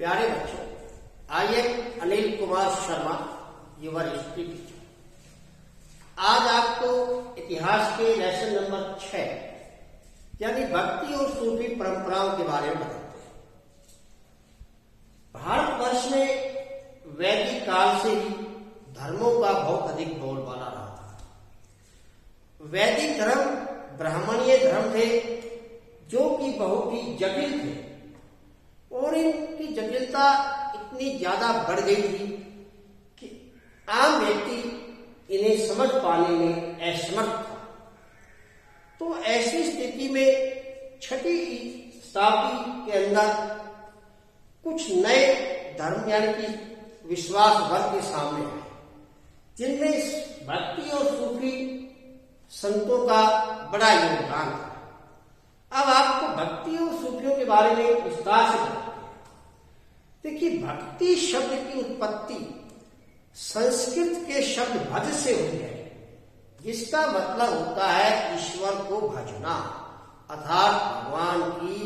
प्यारे बच्चों, I am Anil Kumar Sharma, your history teacher. आज आपको इतिहास के लेसन नंबर 6 यानी भक्ति और सूफी परंपराओं के बारे में बताते हैं। भारतवर्ष में वैदिक काल से ही धर्मों का बहुत अधिक बोलबाला रहा था। वैदिक धर्म ब्राह्मणीय धर्म थे जो कि बहुत ही जटिल थे और इनकी जटिलता इतनी ज्यादा बढ़ गई थी कि आम व्यक्ति इन्हें समझ पाने में असमर्थ था। तो ऐसी स्थिति में छठी शताब्दी के अंदर कुछ नए धर्म यानी कि विश्वास वर्ग के सामने आए, जिनमें भक्ति और सूफी संतों का बड़ा योगदान था। अब आपको भक्ति और सूफियों के बारे में विस्तार से बताते हैं। देखिए, भक्ति शब्द की उत्पत्ति संस्कृत के शब्द भज से हुई है, जिसका मतलब होता है ईश्वर को भजना, अर्थात भगवान की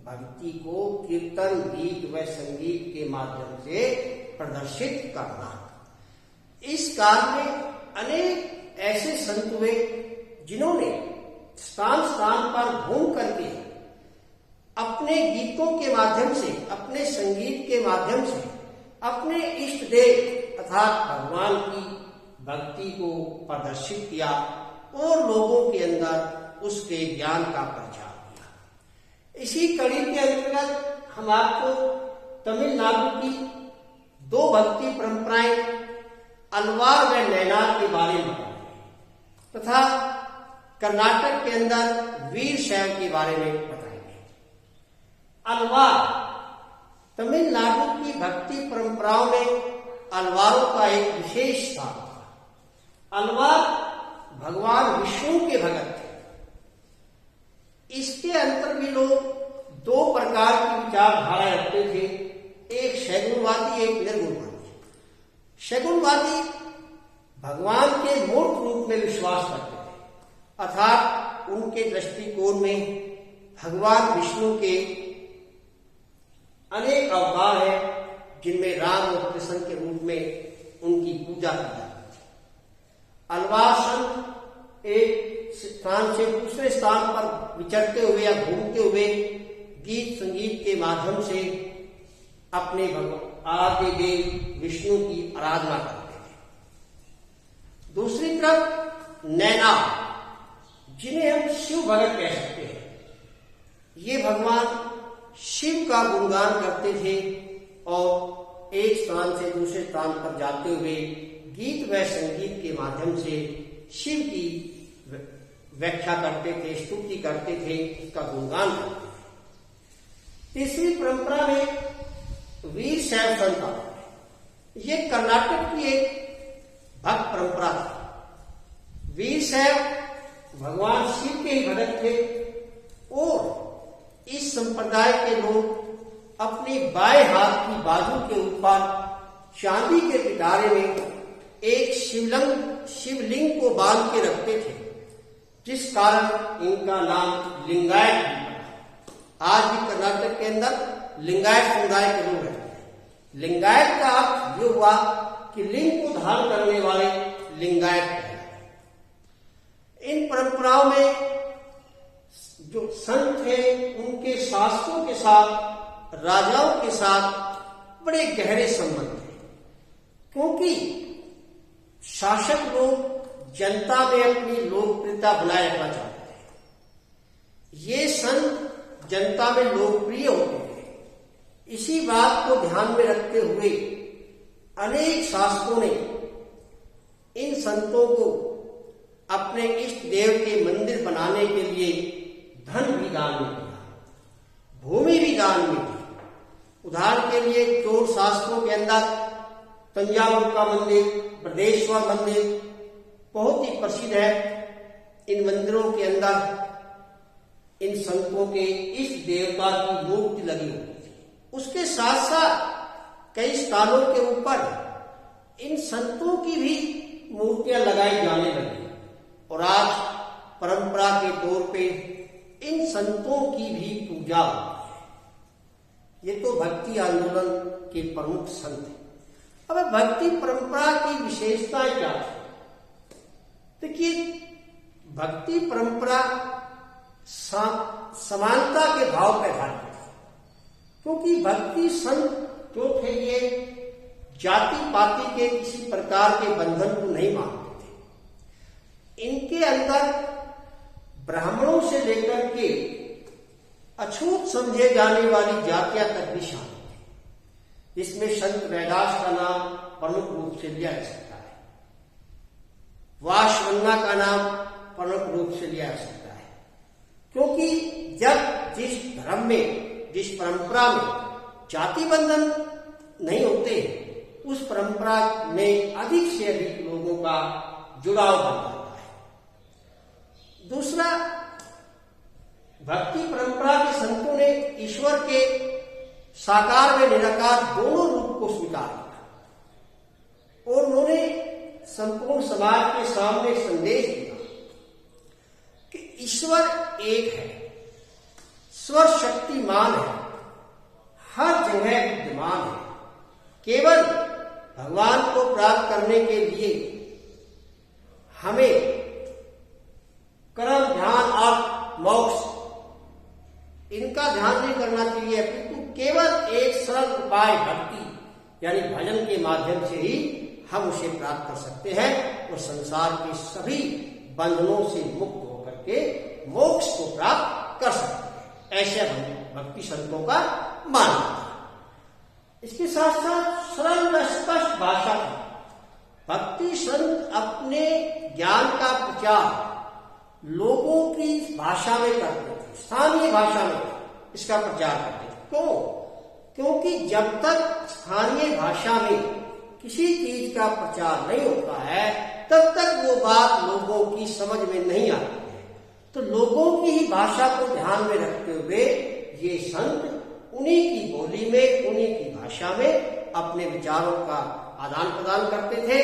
भक्ति को कीर्तन, गीत व संगीत के माध्यम से प्रदर्शित करना। इस काल में अनेक ऐसे संत हुए जिन्होंने स्थान स्थान पर घूम करके अपने गीतों के माध्यम से, अपने संगीत के माध्यम से अपने इष्ट देव अर्थात भगवान की भक्ति को प्रदर्शित किया और लोगों के अंदर उसके ज्ञान का प्रचार किया। इसी कड़ी के अंतर्गत हम आपको तमिलनाडु की दो भक्ति परंपराएं अलवार व नैनार के बारे में बताएंगे तथा कर्नाटक के अंदर वीर शैव के बारे में बताएंगे। अलवार तमिलनाडु की भक्ति परंपराओं में अलवारों का एक विशेष स्थान था। अलवार भगवान विष्णु के भगत थे। इसके अंतर भी लोग दो प्रकार की विचारधारा रखते थे, एक शैगुनवादी, एक निर्गुणवादी। शैगुनवादी भगवान के मूर्त रूप में विश्वास करते थे, अर्थात उनके दृष्टिकोण में भगवान विष्णु के अनेक अवतार हैं, जिनमें राम और कृष्ण के रूप में उनकी पूजा की जाती थी। अलवार संत एक स्थान से दूसरे स्थान पर विचरते हुए या घूमते हुए गीत संगीत के माध्यम से अपने आराध्य देव विष्णु की आराधना करते थे। दूसरी तरफ नैनार, जिन्हें हम शिव भगत कह सकते हैं, ये भगवान शिव का गुणगान करते थे और एक स्थान से दूसरे स्थान पर जाते हुए गीत व संगीत के माध्यम से शिव की व्याख्या करते थे, स्तुति करते थे, उसका गुणगान करते थे। तीसरी परंपरा में वीर शैव संत आते। ये कर्नाटक की एक भक्त परंपरा थी। वीर शैव भगवान शिव के ही भगत थे और इस संप्रदाय के लोग अपने बाएं हाथ की बाजू के ऊपर चांदी के पिटारे में एक शिवलिंग को बांध के रखते थे, जिस कारण इनका नाम लिंगायत पड़ा। आज भी कर्नाटक के अंदर लिंगायत समुदाय के लोग रहते हैं। लिंगायत का अर्थ ये हुआ कि लिंग को धारण करने वाले लिंगायत हैं। इन परंपराओं में जो संत थे उनके शासकों के साथ, राजाओं के साथ बड़े गहरे संबंध थे, क्योंकि शासक लोग जनता में अपनी लोकप्रियता बनाए रखना चाहते थे। ये संत जनता में लोकप्रिय होते थे। इसी बात को ध्यान में रखते हुए अनेक शासकों ने इन संतों को अपने इष्ट देव के मंदिर बनाने के लिए धन भी दान में दिया, भूमि भी दान में दी। उदाहरण के लिए चोर शासकों के अंदर तंजावुर का मंदिर, बृहदेश्वर मंदिर बहुत ही प्रसिद्ध है। इन मंदिरों के अंदर इन संतों के इष्ट देवता की मूर्ति लगी होती थी। उसके साथ साथ कई स्थानों के ऊपर इन संतों की भी मूर्तियां लगाई जाने लगी और आज परंपरा के तौर पे इन संतों की भी पूजा होती है। ये तो भक्ति आंदोलन के प्रमुख संत हैं। अब भक्ति परंपरा की विशेषताएं क्या है? देखिए, भक्ति परंपरा समानता के भाव पर आधारित है, क्योंकि भक्ति संत जो थे ये जाति पाति के किसी प्रकार के बंधन को नहीं मानते थे। इनके अंदर ब्राह्मणों से लेकर के अछूत समझे जाने वाली जातियां तक भी शामिल है। इसमें संत रैदास का नाम प्रमुख रूप से लिया जा सकता है, वासवन्ना का नाम प्रमुख रूप से लिया जा सकता है, क्योंकि जब जिस धर्म में, जिस परंपरा में जाति बंधन नहीं होते, उस परंपरा में अधिक से अधिक लोगों का जुड़ाव बन जाता है। दूसरा, भक्ति परंपरा के संतों ने ईश्वर के साकार व निराकार दोनों रूप को स्वीकार किया और उन्होंने संपूर्ण समाज के सामने संदेश दिया कि ईश्वर एक है, सर्वशक्तिमान है, हर जगह विद्यमान है। केवल भगवान को प्राप्त करने के लिए हमें कर्म, ध्यान और मोक्ष इनका ध्यान नहीं करना चाहिए, अपितु केवल एक सरल उपाय भक्ति यानी भजन के माध्यम से ही हम उसे प्राप्त कर सकते हैं और संसार के सभी बंधनों से मुक्त होकर के मोक्ष को प्राप्त कर सकते हैं। ऐसे भक्ति संतों का मानना है। इसके साथ साथ सरल व स्पष्ट भाषा की भक्ति संत अपने ज्ञान का प्रचार लोगों की भाषा में करते थे, स्थानीय भाषा में इसका प्रचार करते थे। क्यों? क्योंकि जब तक स्थानीय भाषा में किसी चीज का प्रचार नहीं होता है, तब तक वो बात लोगों की समझ में नहीं आती है। तो लोगों की ही भाषा को ध्यान में रखते हुए ये संत उन्हीं की बोली में, उन्हीं की भाषा में अपने विचारों का आदान प्रदान करते थे,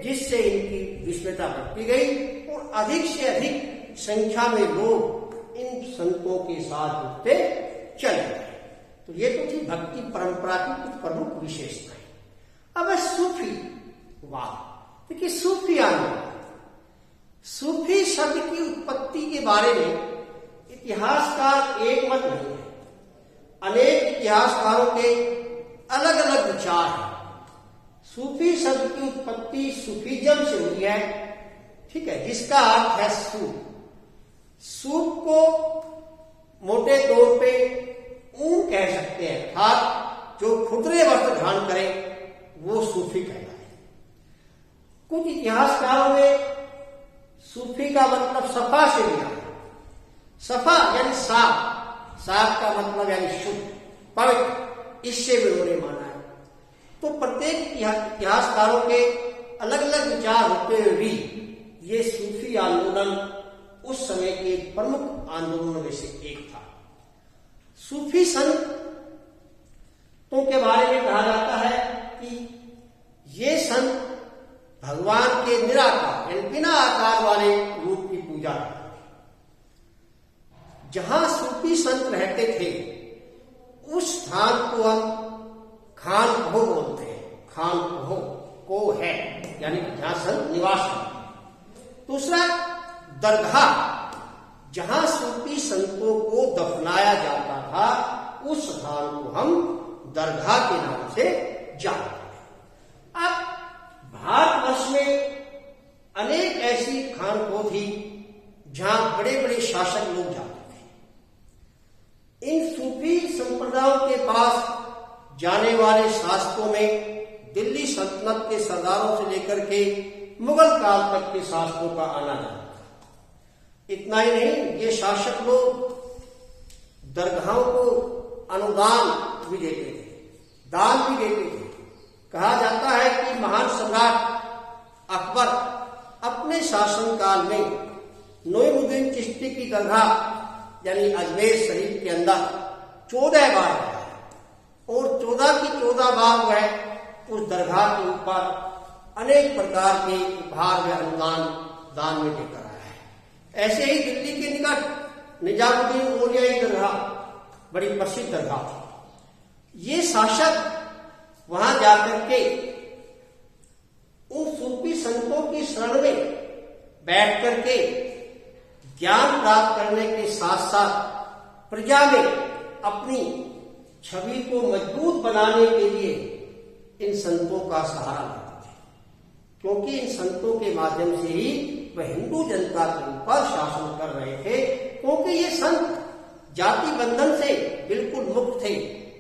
जिससे इनकी विस्मयता बढ़ती गई और अधिक से अधिक संख्या में लोग इन संतों के साथ जुड़ते चले गए। तो ये तो थी भक्ति परंपरा की कुछ प्रमुख विशेषताएं। अब सूफी वाद। देखिए, सूफी आंदोलन, सूफी शब्द की उत्पत्ति के बारे में इतिहासकार एक मत नहीं है। अनेक इतिहासकारों के अलग अलग विचार हैं। सूफी शब्द की उत्पत्ति सूफीजम से हुई है, ठीक है, जिसका अर्थ है सूफ। सूफ को मोटे तौर पे ऊन कह सकते हैं, अर्थात जो खुदरे वस्त्र धारण करे वो सूफी कहता है। कुछ इतिहासकारों ने सूफी का मतलब सफा से लिया है। सफा यानी साफ, साफ का मतलब यानी शुद्ध, पवित्र, इससे भी उन्होंने माना है। तो प्रत्येक इतिहासकारों के अलग अलग विचार होते हुए भी ये सूफी आंदोलन उस समय के प्रमुख आंदोलनों में से एक था। सूफी संतों के बारे में कहा जाता है कि ये संत भगवान के निराकार यानी बिना आकार वाले रूप की पूजा करते थे। जहां सूफी संत रहते थे उस स्थान को हम खानकोह बोलते हैं। खानकोह को है यानी जहां संत निवास करते हैं। दूसरा, दरगाह, जहां सूफी संतों को दफनाया जाता था उस स्थान को हम दरगाह के नाम से जानते हैं। अब भारतवर्ष में अनेक ऐसी खानकोह थी जहां बड़े बड़े शासक लोग जाते थे। इन सूफी संप्रदायों के पास जाने वाले शासकों में दिल्ली सल्तनत के सरदारों से लेकर के मुगल काल तक के शासकों का आना जाना था। इतना ही नहीं, ये शासक लोग दरगाहों को अनुदान भी देते थे, दान भी देते थे। कहा जाता है कि महान सम्राट अकबर अपने शासनकाल में नईमुद्दीन चिश्ती की दरगाह यानी अजमेर शरीफ के अंदर 14 बार गया और 14 की 14 बार वह उस दरगाह के ऊपर अनेक प्रकार के उपहार व अनुदान दान में देकर आया है। ऐसे ही दिल्ली के निकट निजामुद्दीन औलिया दरगाह बड़ी प्रसिद्ध दरगाह थी। ये शासक वहां जाकर के उन सूफी संतों की शरण में बैठ करके ज्ञान प्राप्त करने के साथ साथ प्रजा में अपनी छवि को मजबूत बनाने के लिए इन संतों का सहारा लेते थे, क्योंकि इन संतों के माध्यम से ही वह हिंदू जनता के ऊपर शासन कर रहे थे। क्योंकि ये संत जाति बंधन से बिल्कुल मुक्त थे।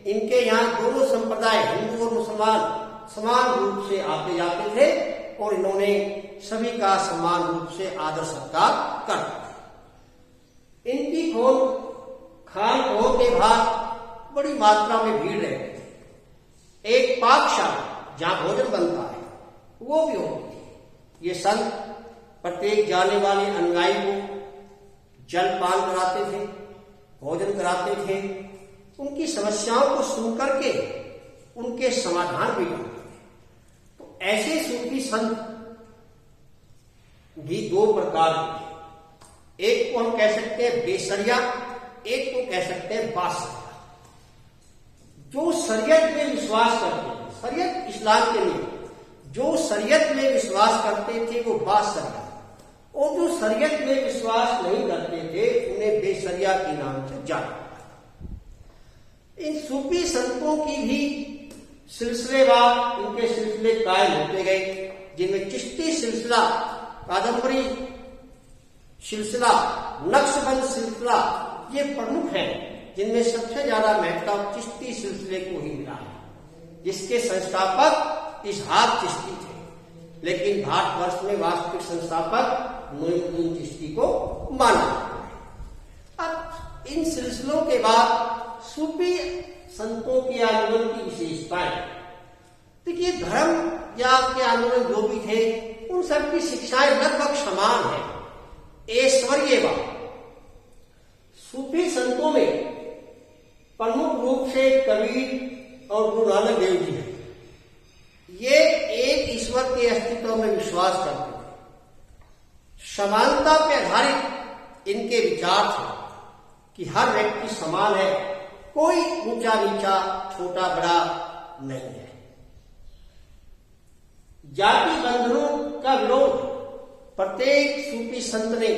इनके यहाँ दोनों संप्रदाय हिंदू और मुसलमान समान रूप से आते जाते थे और इन्होंने सभी का समान रूप से आदर सत्कार करते थे। इनकी खान खोल के बाद बड़ी मात्रा में भीड़ रहती थी। एक पाकशाला जहां भोजन बनता है वो भी होती थी। ये संत प्रत्येक जाने वाले अनुयायी को जलपान कराते थे, भोजन कराते थे, उनकी समस्याओं को सुन करके उनके समाधान भी करते थे। तो ऐसे सूफी संत भी दो प्रकार के, एक को हम कह सकते हैं बेसरिया, एक को कह सकते हैं बासरिया। जो शरीयत में विश्वास करते थे, शरीयत इस्लाम के लिए जो शरीयत में विश्वास करते थे वो बासरिया, और जो शरीयत में विश्वास नहीं करते थे उन्हें बेसरिया के नाम से जाना। इन सूफी संतों की भी सिलसिलेवार इनके सिलसिले कायम होते गए, जिनमें चिश्ती सिलसिला, कादम्बरी सिलसिला, नक्शबंद सिलसिला ये प्रमुख हैं, जिनमें सबसे ज्यादा महत्व चिश्ती सिलसिले को ही मिला है, जिसके संस्थापक इसहाक चिश्ती थे। लेकिन भारतवर्ष में वास्तविक संस्थापक मोइनुद्दीन चिश्ती को माना जाता है। अब इन सिलसिलों के बाद सूफी संतों के आंदोलन की विशेषताएं, देखिए धर्म या के आंदोलन जो भी थे उन सबकी शिक्षाएं लगभग समान है। ऐश्वर्यवाद सूफी संतों में प्रमुख रूप से कबीर और गुरु नानक देव जी हैं। ये एक ईश्वर के अस्तित्व में विश्वास करते थे। समानता पर आधारित इनके विचार थे कि हर व्यक्ति समान है, कोई ऊंचा नीचा छोटा बड़ा नहीं है। जाति बंधनों का विरोध प्रत्येक सूफी संत ने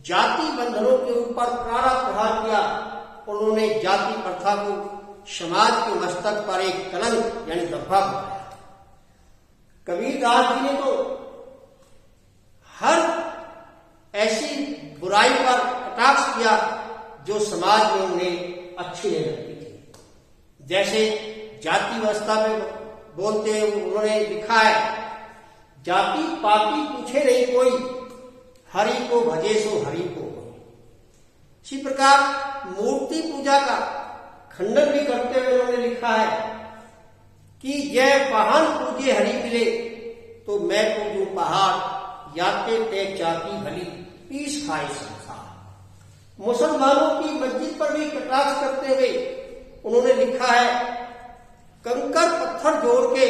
जाति बंधनों के ऊपर करारा प्रहार किया। उन्होंने जाति प्रथा को समाज के मस्तक पर एक कलंक यानी धब्बा बनाया। कबीरदास जी ने तो हर ऐसी बुराई पर कटाक्ष किया जो समाज में उन्हें अच्छी नहीं लगती थी। जैसे जाति व्यवस्था में बोलते उन्होंने लिखा है, जाति पापी पूछे नहीं कोई, हरि को भजे सो हरि को। इसी प्रकार मूर्ति पूजा का खंडन भी करते हुए उन्होंने लिखा है कि जय पहाड़ पूजे हरि मिले तो मैं पूजू पहाड़, याते ते जाति भली पीस खाए संसार। मुसलमानों की मस्जिद पर भी कटाक्ष करते हुए उन्होंने लिखा है, कंकर पत्थर जोड़ के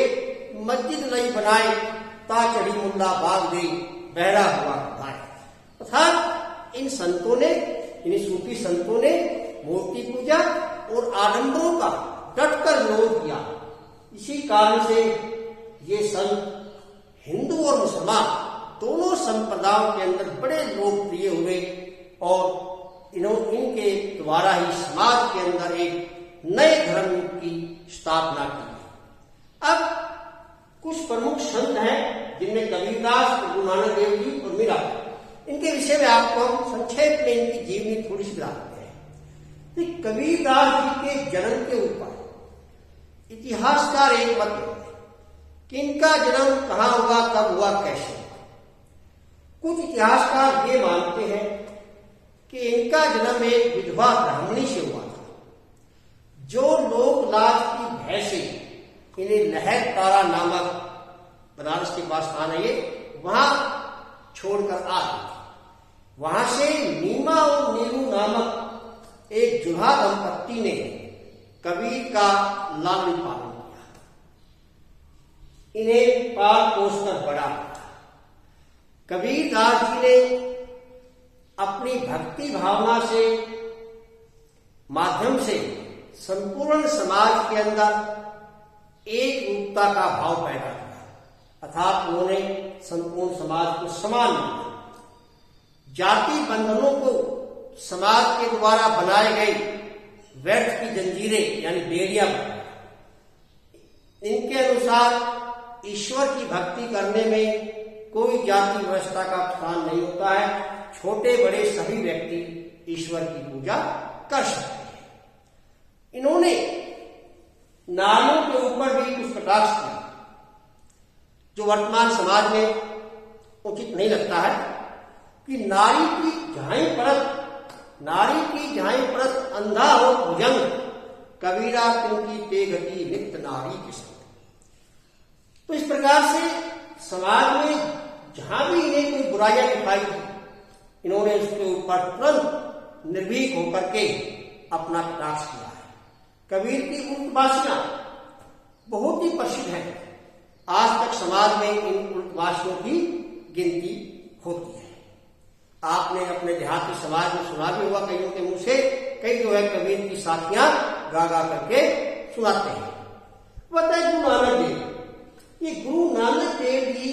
मस्जिद नहीं बनाए, ता चढ़ी मुंडा बाग दे बहरा हुआ खाए। अर्थात इन संतों ने, इन सूफी संतों ने मूर्ति पूजा और आडंबरों का डटकर विरोध किया। इसी कारण से ये संत हिंदू और मुसलमान दोनों संप्रदायों के अंदर बड़े लोकप्रिय हुए और इनके द्वारा ही समाज के अंदर एक नए धर्म की स्थापना की। अब कुछ प्रमुख संत हैं जिनमें कबीरदास, गुरु नानक देव जी और मीरा, इनके विषय में आपको हम संक्षेप में इनकी जीवनी थोड़ी सी बताते हैं। तो कबीरदास जी के जन्म के ऊपर इतिहासकार एक मत है कि इनका जन्म कहाँ हुआ, कब हुआ, कैसे हुआ। कुछ इतिहासकार ये मानते हैं कि इनका जन्म एक विधवा ब्राह्मणी से हुआ था, जो लोक लाज की भय से इन्हें लहर तारा नामक बनारस के पास स्थान है ये, वहां छोड़कर आ गई। वहां से नीमा और नीरू नामक एक जुल्हा दंपत्ति ने कबीर का लालन पालन किया, इन्हें पाल पोस कर बड़ा किया। कबीरदास जी ने अपनी भक्ति भावना से माध्यम से संपूर्ण समाज के अंदर एक रूपता का भाव पैदा किया, अर्थात उन्होंने संपूर्ण समाज को समान माना। जाति बंधनों को समाज के द्वारा बनाए गए व्यर्थ की जंजीरें यानी बेड़ियां बनाई। इनके अनुसार ईश्वर की भक्ति करने में कोई जाति व्यवस्था का स्थान नहीं होता है, छोटे बड़े सभी व्यक्ति ईश्वर की पूजा कर सकते हैं। इन्होंने नारियों के ऊपर भी कुछ कटाक्ष किया जो वर्तमान समाज में उचित नहीं लगता है कि नारी की जहां परत अंधा हो भुजंग, कबीरा तिनकी ते गति नित्य नारी के संग। तो इस प्रकार से समाज में जहां भी इन्हें कोई बुराइयां दिखाई थी, इन्होंने उसके ऊपर तुरंत निर्भीक होकर के अपना कटाक्ष किया है। कबीर की उल्टवासियां बहुत ही प्रसिद्ध हैं। आज तक समाज में इन उल्टवासियों की गिनती होती है। आपने अपने देहाती समाज में सुना भी होगा, कईयों के मुंह से कई जो है कबीर की साखियां गा गा करके सुनाते हैं। बताए गुरु नानक देव, ये गुरु नानक देव जी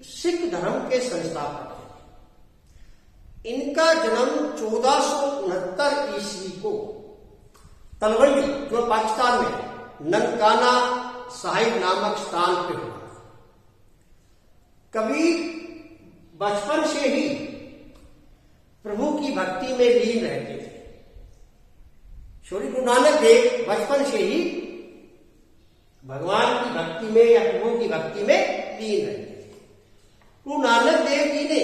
सिख धर्म के संस्थापक हैं। इनका जन्म 1469 ईस्वी को तलवंडी जो पाकिस्तान में ननकाना साहिब नामक स्थान पे हुआ। कबीर बचपन से ही प्रभु की भक्ति में लीन रहते थे। श्री गुरु नानक देव बचपन से ही भगवान की भक्ति में या प्रभु की भक्ति में लीन रहते थे। गुरु नानक देव जी ने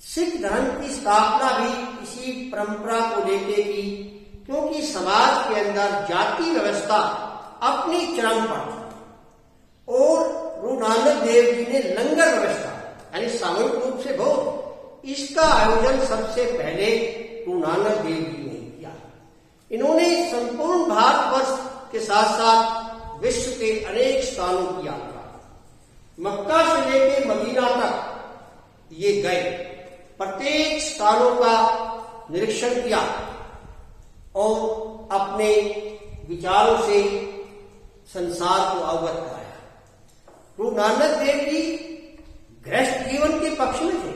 सिख धर्म की स्थापना भी इसी परंपरा को लेकर की, क्योंकि समाज के अंदर जाति व्यवस्था अपनी चरम पर थी और गुरु नानक देव जी ने लंगर व्यवस्था यानी सामूहिक रूप से भोज, इसका आयोजन सबसे पहले गुरु नानक देव जी ने किया। इन्होंने संपूर्ण भारतवर्ष के साथ साथ विश्व के अनेक स्थानों की यात्रा, मक्का से लेकर मदीना तक ये गए, प्रत्येक स्थानों का निरीक्षण किया और अपने विचारों से संसार को अवगत कराया। गुरु नानक देव जी गृहस्थ जीवन के पक्ष में थे।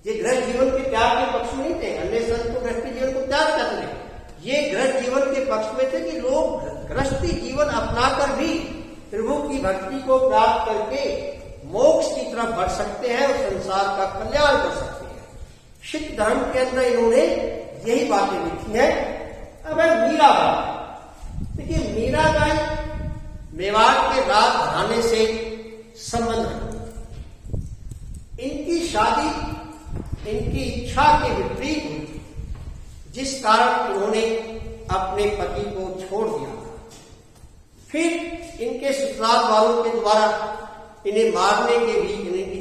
ये गृहस्थ जीवन के त्याग के पक्ष में नहीं थे। अन्य संत तो गृहस्थी जीवन को त्याग करते थे, ये गृहस्थ जीवन के पक्ष में थे कि लोग गृहस्थी जीवन अपनाकर भी प्रभु की भक्ति को प्राप्त करके मोक्ष की तरफ बढ़ सकते हैं और संसार का कल्याण कर सकते हैं। सिख धर्म के अंदर इन्होंने यही बातें लिखी है। अब है मीराबाई। देखिए, मीराबाई मेवाड़ के राज घराने से संबंध है। इनकी शादी इनकी इच्छा के विपरीत हुई, जिस कारण इन्होंने अपने पति को छोड़ दिया। फिर इनके ससुराल वालों के द्वारा इन्हें मारने के भी,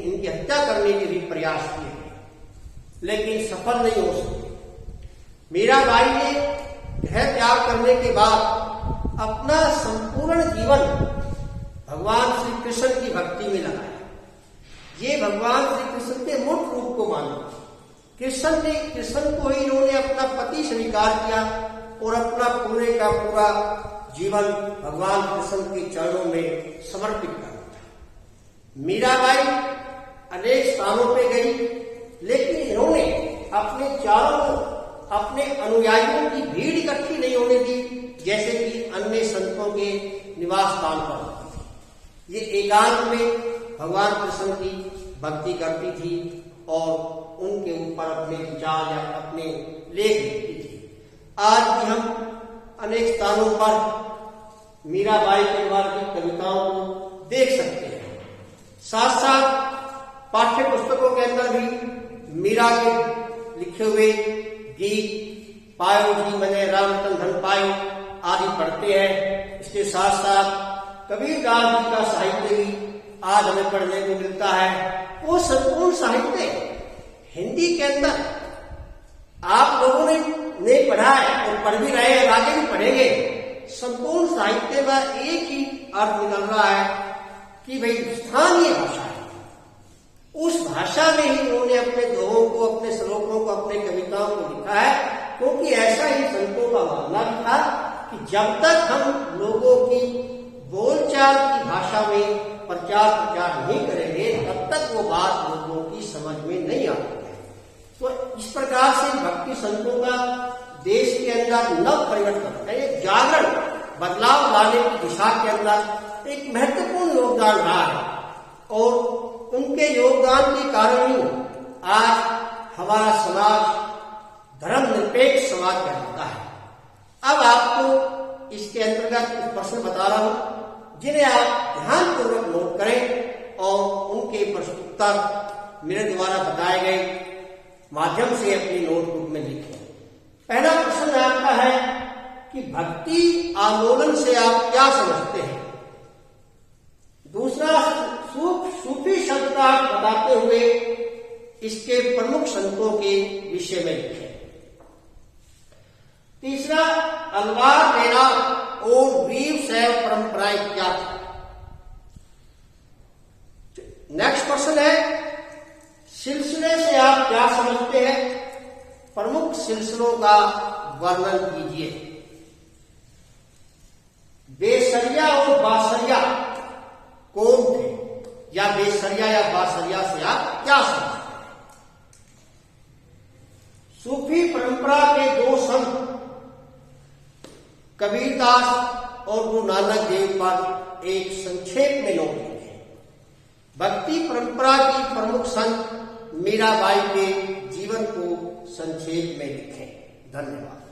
इनकी हत्या करने के भी प्रयास किए, लेकिन सफल नहीं हो सके। मीराबाई ने गृह त्याग करने के बाद अपना संपूर्ण जीवन भगवान श्री कृष्ण की भक्ति में लगाया। ये भगवान श्री कृष्ण के मूर्त रूप को माना। कृष्ण को ही इन्होंने अपना पति स्वीकार किया और अपना पूरे का पूरा जीवन भगवान कृष्ण के चरणों में समर्पित कर दिया। मीराबाई अनेक स्थानों पे गई, लेकिन इन्होंने अपने चारों अपने अनुयायियों की भीड़ इकट्ठी नहीं होने दी, जैसे कि अन्य संतों के निवास स्थान पर होती थी। ये एकांत में भगवान कृष्ण की भक्ति करती थी और उनके ऊपर अपने विचार या अपने लेख लिखती थी। आज भी हम अनेक स्थानों पर मीराबाई परिवार की कविताओं को देख सकते हैं। साथ साथ पाठ्य पुस्तकों के अंदर भी मीरा के लिखे हुए गीत पायो जी मने राम तन धन पायो आदि पढ़ते हैं। इसके साथ साथ कबीरदास जी का साहित्य भी आज हमें पढ़ने को मिलता है। वो संपूर्ण साहित्य हिंदी के अंदर आप लोगों ने पढ़ा है और पढ़ भी रहे हैं, आगे भी पढ़ेंगे। संपूर्ण साहित्य का एक ही अर्थ निकल रहा है कि भाई स्थानीय भाषा है। उस भाषा में ही उन्होंने अपने दोहों को, अपने श्लोकों को, अपने कविताओं को लिखा है, क्योंकि ऐसा ही संतों का मानना भी था जब तक हम लोगों की बोलचाल की भाषा में प्रचार नहीं करेंगे तब तक वो बात लोगों की समझ में नहीं आती है। तो इस प्रकार से भक्ति संतों का देश के अंदर नव परिवर्तन, एक जागरण, बदलाव लाने की दिशा के अंदर एक महत्वपूर्ण योगदान रहा है और उनके योगदान के कारण ही आज हमारा समाज धर्मनिरपेक्ष समाज कहलाता है। अब आपको इसके अंतर्गत कुछ प्रश्न बता रहा हूं जिन्हें आप ध्यानपूर्वक नोट करें और उनके प्रश्न उत्तर मेरे द्वारा बताए गए माध्यम से अपनी नोटबुक में लिखें। पहला प्रश्न आपका है कि भक्ति आंदोलन से आप क्या समझते हैं। दूसरा, सूफी शब्द का बताते हुए इसके प्रमुख संतों के विषय में लिखें। तीसरा, अलवार लेना और वीर शैव परंपराएं क्या थी। नेक्स्ट प्रश्न है, सिलसिले से आप क्या समझते हैं। प्रमुख सिलसिलों का वर्णन कीजिए। बेसरिया और बासरिया कौन थे, या बेसरिया या बासरिया से आप क्या समझते हैं। सूफी परंपरा के दो संत कबीरदास और गुरु नानक देव पर एक संक्षेप में नोट लिखें। भक्ति परंपरा की प्रमुख संत मीराबाई के जीवन को संक्षेप में लिखें। धन्यवाद।